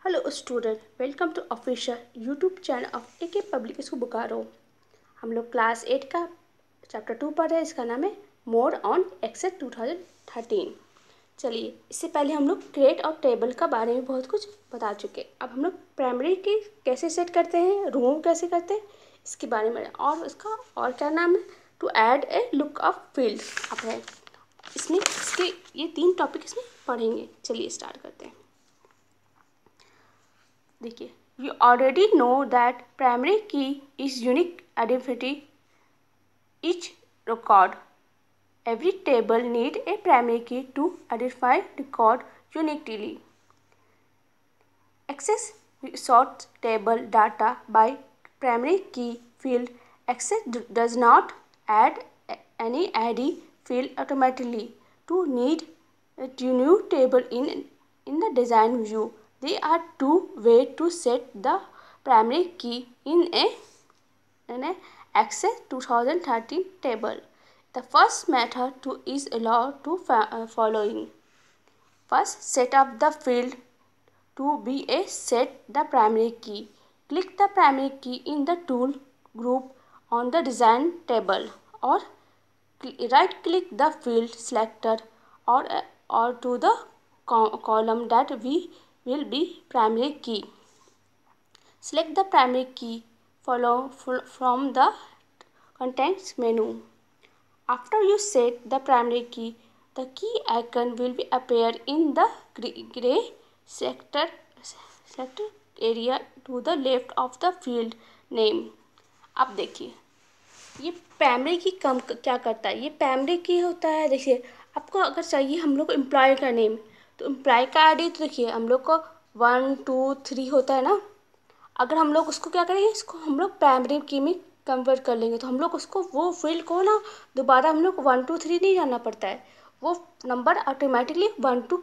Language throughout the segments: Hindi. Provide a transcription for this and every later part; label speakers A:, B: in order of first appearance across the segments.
A: Hello student, welcome to official YouTube channel of AK public school Bokaro. हम लोग क्लास 8 का चैप्टर 2 पढ़ रहे हैं। इसका नाम है मोर ऑन एक्सेल 2013। चलिए, इससे पहले हम लोग क्रिएट और टेबल का बारे में बहुत कुछ बता चुके हैं। अब हम लोग प्राइमरी की कैसे सेट करते हैं, रिमूव कैसे करते हैं, इसके बारे में। और इसका और क्या नाम है, to add a lookup field. अब है इसमें इसके ये 3 टॉपिक इसमें पढ़ेंगे। चलिए स्टार्ट करते हैं। देखिए, you already know that primary key is unique identity each record. Every table need a primary key to identify record uniquely. Access sort table data by primary key field. Access does not add any ID field automatically to need a new table in the design view. There are two ways to set the primary key in a Access 2013 table. The first method is allowed to following. First, set up the field to be a set the primary key. Click the primary key in the tool group on the design table, or right click the field selector or to the column that will be primary key. Select the primary key from the context menu. After you set the primary key, the key icon will be appear in the gray sector area to the left of the field name. अब देखिए, ये प्राइमरी की कम क्या करता है। ये प्राइमरी की होता है। देखिए, आपको अगर चाहिए हम लोग को एम्प्लॉय का नेम, तो एम्प्लॉय का आईडी तो देखिए हम लोग को 1 2 3 होता है ना। अगर हम लोग उसको क्या करेंगे, इसको हम लोग प्राइमरी की में कन्वर्ट कर लेंगे, तो हम लोग उसको वो फील्ड को ना दोबारा हम लोग 1 2 3 नहीं जाना पड़ता है। वो नंबर ऑटोमेटिकली 1 2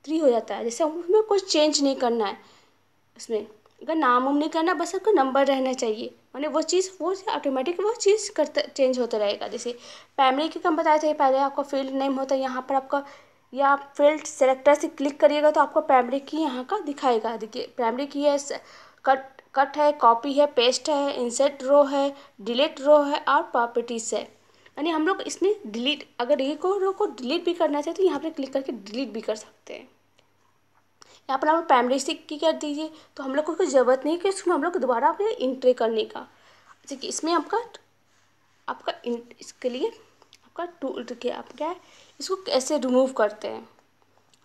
A: 3 हो जाता है। जैसे उसमें कुछ चेंज नहीं करना है। इसमें अगर नाम वाम नहीं करना, बस आपको नंबर रहना चाहिए। माने वो चीज़ वो ऑटोमेटिक वो चीज़ करते चेंज होता रहेगा। जैसे प्राइमरी की हम बताए थे पहले, आपका फील्ड नेम होता है यहाँ पर आपका, या फील्ड सेलेक्टर से क्लिक करिएगा तो आपको प्राइमरी की यहाँ का दिखाएगा। देखिए, प्राइमरी की है, कट है, कॉपी है, पेस्ट है, इंसर्ट रो है, डिलीट रो है और प्रॉपर्टीज है। यानी हम लोग इसमें डिलीट, अगर ये रो को डिलीट भी करना चाहते तो यहाँ पर क्लिक करके डिलीट भी कर सकते हैं। यहाँ पर हम प्राइमरी से की कर दीजिए, तो हम लोग को कोई ज़रूरत नहीं कि इसमें हम लोग दोबारा अपने इंट्री करने का। जैसे कि इसमें आपका इसके लिए आपका टूल देखिए, आप क्या है, इसको कैसे रिमूव करते हैं।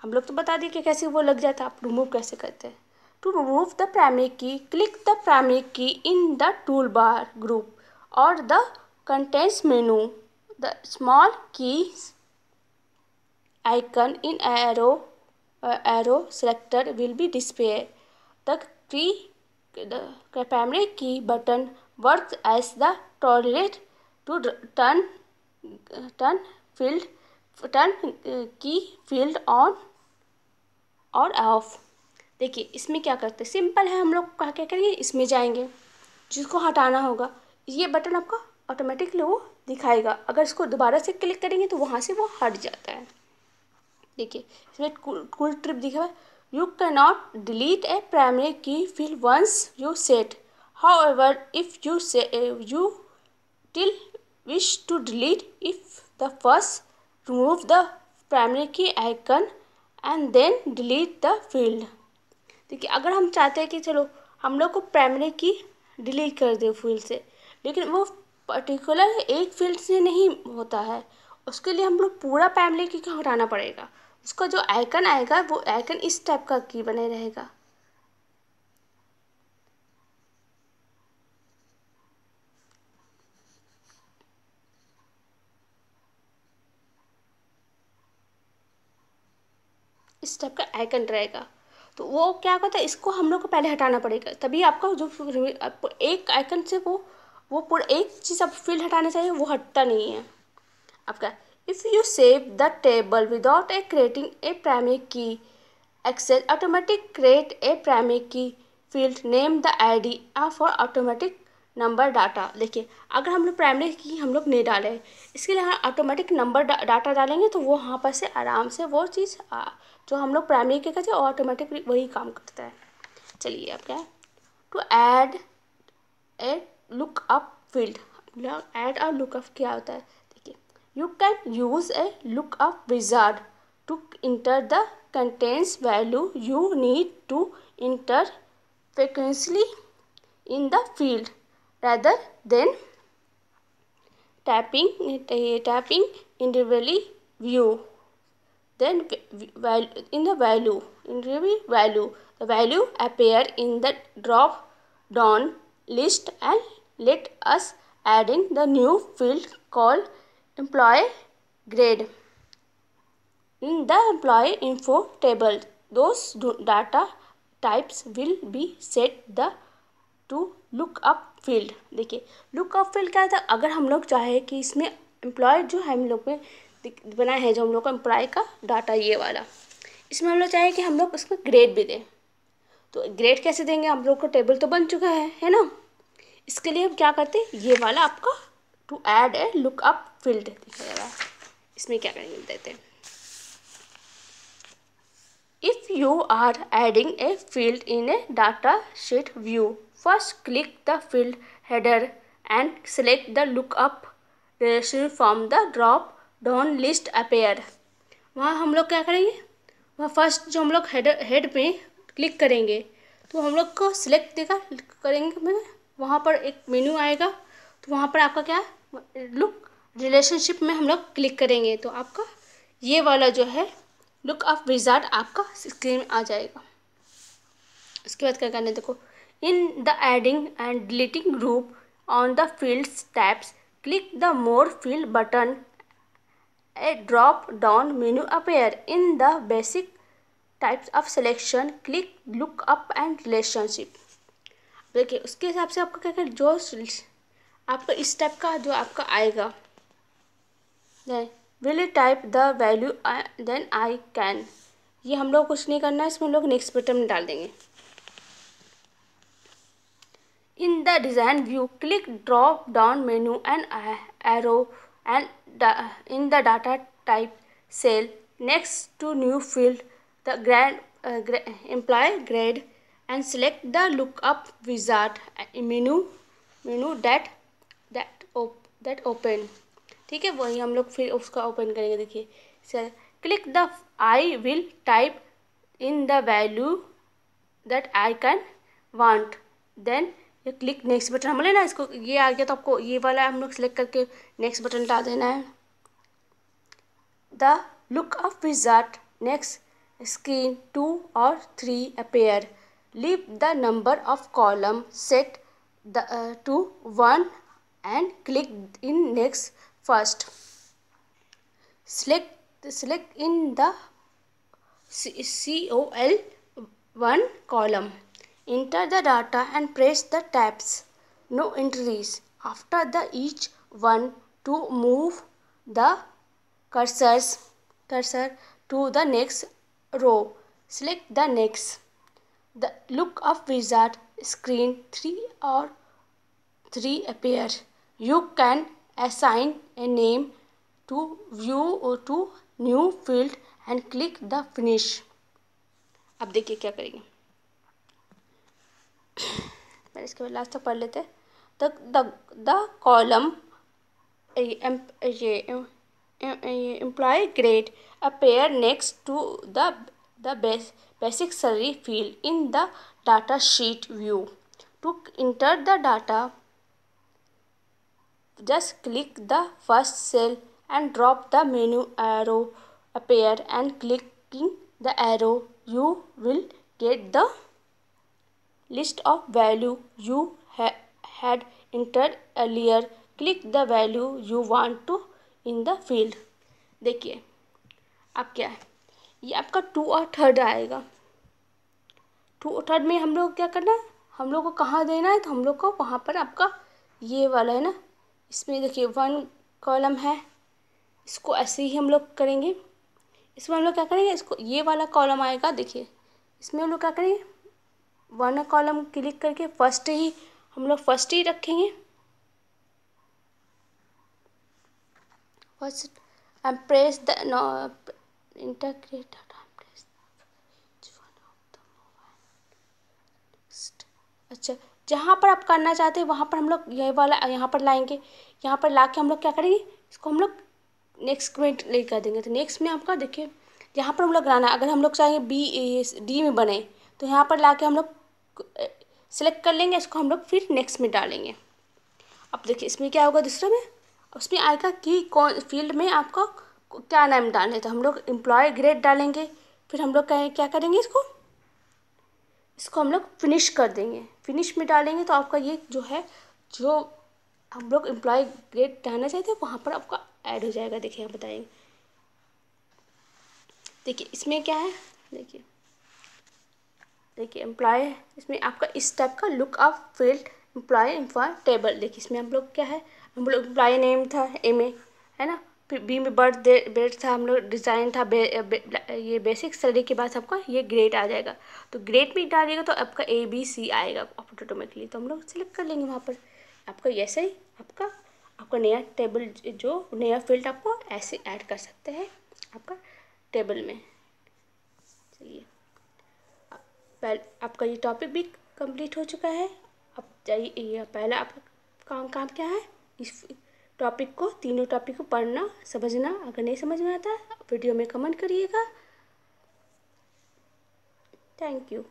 A: हम लोग तो बता दिए कि कैसे वो लग जाता है, आप रिमूव कैसे करते हैं। To remove the primary key, click the primary key in the tool bar group और the contents menu. The small key icon in arrow selector will be displayed. The primary key button works as the toggle to turn key field on और ऑफ। देखिए, इसमें क्या करते हैं, सिंपल है। हम लोग क्या करेंगे, इसमें जाएंगे, जिसको हटाना होगा ये बटन आपका ऑटोमेटिकली वो दिखाएगा। अगर इसको दोबारा से क्लिक करेंगे तो वहाँ से वो हट जाता है। देखिए, इसमें कूल ट्रिप दिखा है, you can not delete a primary key field once you set, however if you still wish to delete if the first remove the primary key icon and then delete the field. देखिए, अगर हम चाहते हैं कि चलो हम लोग को प्राइमरी की डिलीट कर दे फील्ड से, लेकिन वो पर्टिकुलर एक फील्ड से नहीं होता है, उसके लिए हम लोग पूरा प्राइमरी की को हटाना पड़ेगा। उसका जो आइकन आएगा वो आइकन इस टाइप का की बने रहेगा। इस टाइप का आइकन रहेगा। तो वो क्या करता है, इसको हम लोग को पहले हटाना पड़ेगा, तभी आपका जो एक आइकन से वो पूरा एक चीज़ आप फील्ड हटाना चाहिए, वो हटता नहीं है आपका। If you save the table without creating a primary key, Excel automatic create a primary key field name the ID for automatic number data. देखिए, अगर हम लोग प्राइमरी की हम लोग नहीं डाले, इसके लिए हम ऑटोमेटिक नंबर डाटा डालेंगे तो वो वहाँ पर से आराम से वो चीज़ जो हम लोग प्राइमरी के करते हैं ऑटोमेटिकली वही काम करता है। चलिए अब क्या है, to add a lookup field. Add और लुकअप क्या होता है, देखिए, you can use a lookup wizard to enter the contents value you need to enter frequently in the field rather than tapping individually view. Then in the value the value appear in the drop down list, and let us adding the new field called employee grade. In the employee info table, those data types will be set the to lookup field. देखिए, लुकअप फील्ड क्या था, अगर हम लोग चाहे कि इसमें एम्प्लॉय जो है हम लोग में बना है, जो हम लोग का एम्प्लॉय का डाटा ये वाला, इसमें हम लोग चाहे कि हम लोग उसको ग्रेड भी दें, तो ग्रेड कैसे देंगे, हम लोग को टेबल तो बन चुका है ना। इसके लिए हम क्या करते हैं, ये वाला आपका to add a lookup field दिखा जाएगा। इसमें क्या करेंगे देते हैं, if you are adding a field in a data sheet view, first click the field header and select the lookup relation from the drop down list appear। वहाँ हम लोग क्या करेंगे, वहाँ फर्स्ट जो हम लोग हेड पे क्लिक करेंगे तो हम लोग को सिलेक्ट देगा करेंगे, वहाँ पर एक मेन्यू आएगा, तो वहाँ पर आपका क्या लुक रिलेशनशिप में हम लोग क्लिक करेंगे तो आपका ये वाला जो है लुकअप विजार्ड आपका स्क्रीन में आ जाएगा। उसके बाद क्या करना है, देखो, in the adding and deleting group on the fields tabs click the more field button, A drop down menu appear in the basic types of selection, click lookup and relationship. देखिए, उसके हिसाब से आपका क्या कर, जो आपका इस टाइप का जो आपका आएगा, will type the value then I can, ये हम लोग कुछ नहीं करना है, इसमें हम लोग नेक्स्ट बटन में डाल देंगे। In the design view click drop down menu and arrow and in the data type cell next to new field the grade employ grade and select the lookup wizard menu that open. ठीक है, वही हम लोग फिर उसका ओपन करेंगे। देखिए sir, click the I will type in the value that I can want, then ये क्लिक नेक्स्ट बटन हम लेना, इसको ये आ गया तो आपको ये वाला हम लोग सेलेक्ट करके नेक्स्ट बटन डाल देना है। The lookup wizard next screen 2 or 3 appear, leave the number of column set to 1 and click in next first, select in the COL1 column, enter the data and press the tabs, no entries after the each one to move the cursor to the next row, select the next, the lookup wizard screen 3 or 3 appear, you can assign a name to view or to new field and click the finish। अब देखिए क्या करेंगे, पहले इसके बाद लास्ट तक पढ़ लेते हैं। द कॉलम ये employ grade appear next to the basic salary field in the data sheet view, to enter the data just click the first cell and drop the menu arrow appear, and clicking the arrow you will get the list of value you had entered earlier, click the value you want to in the field। देखिए अब क्या है, ये आपका 2 और 3 आएगा। 2 और 3 में हम लोग क्या करना है, हम लोग को कहाँ देना है, तो हम लोग को वहाँ पर आपका ये वाला है ना, इसमें देखिए 1 कॉलम है, इसको ऐसे ही हम लोग करेंगे। इसमें हम लोग क्या करेंगे, इसको ये वाला कॉलम आएगा, देखिए इसमें हम लोग क्या करेंगे, 1 कॉलम क्लिक करके फर्स्ट ही हम लोग फर्स्ट ही रखेंगे, first and press the integrate data, अच्छा, जहाँ पर आप करना चाहते हैं वहाँ पर हम लोग ये वाला यहाँ पर लाएंगे। यहाँ पर ला के हम लोग क्या करेंगे, इसको हम लोग नेक्स्ट में ले कर देंगे। तो नेक्स्ट में आपका देखिए यहाँ पर हम लोग लाना, अगर हम लोग चाहेंगे डी में बने तो यहाँ पर ला के हम लोग सेलेक्ट कर लेंगे, इसको हम लोग फिर नेक्स्ट में डालेंगे। अब देखिए इसमें क्या होगा, दूसरा में उसमें आएगा कि कौन फील्ड में आपका क्या नाम डालना है। तो हम लोग एम्प्लॉय ग्रेड डालेंगे, फिर हम लोग क्या करेंगे, इसको हम लोग फिनिश कर देंगे। फिनिश में डालेंगे तो आपका ये जो है, जो हम लोग एम्प्लॉय ग्रेड डालना चाहते हैं वहाँ पर आपका ऐड हो जाएगा। देखिए हम बताएंगे, देखिए इसमें क्या है, देखिए एम्प्लॉय, इसमें आपका इस टाइप का look up field employ inform table. देखिए इसमें हम लोग क्या है, हम लोग एम्प्लॉय नेम था ए में, है ना, फिर बी में बर्थ डेट था, हम लोग डिज़ाइन था ये बेसिक सैलरी के बाद आपका ये ग्रेड आ जाएगा। तो ग्रेड में डालिएगा तो आपका ABC आएगा ऑटोमेटिकली। तो हम लोग सिलेक्ट कर लेंगे वहाँ पर आपका ऐसे ही आपका नया टेबल, जो नया फील्ड आपको ऐसे ऐड कर सकते हैं आपका टेबल में। चलिए आपका ये टॉपिक भी कंप्लीट हो चुका है। अब जाइए, ये पहला आपका काम क्या है, इस टॉपिक को, तीनों टॉपिक को पढ़ना समझना। अगर नहीं समझ में आता वीडियो में कमेंट करिएगा। Thank you.